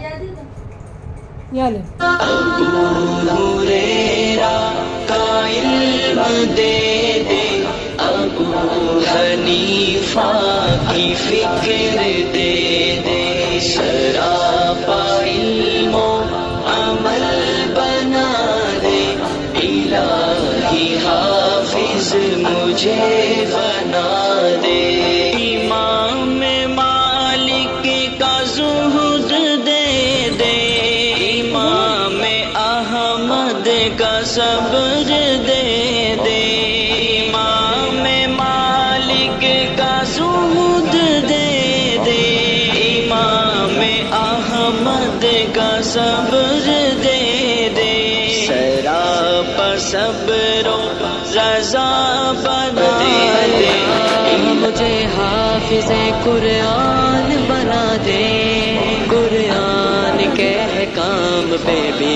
یا لے کا علم دے دے، ابو حنیفہ کی فکر دے دے، سراپا علم و عمل بنا دے، الہی حافظ مجھے بنا دے، امام مالک کا زہد دے دے، امام احمد کا صبر دے دے، امام مالک کا زہد دے دے، امام احمد کا صبر دے دے، سراپا صبر و رضا بنا دے، مجھے حافظ قرآن بنا دے، قرآن کے احکام پہ بھی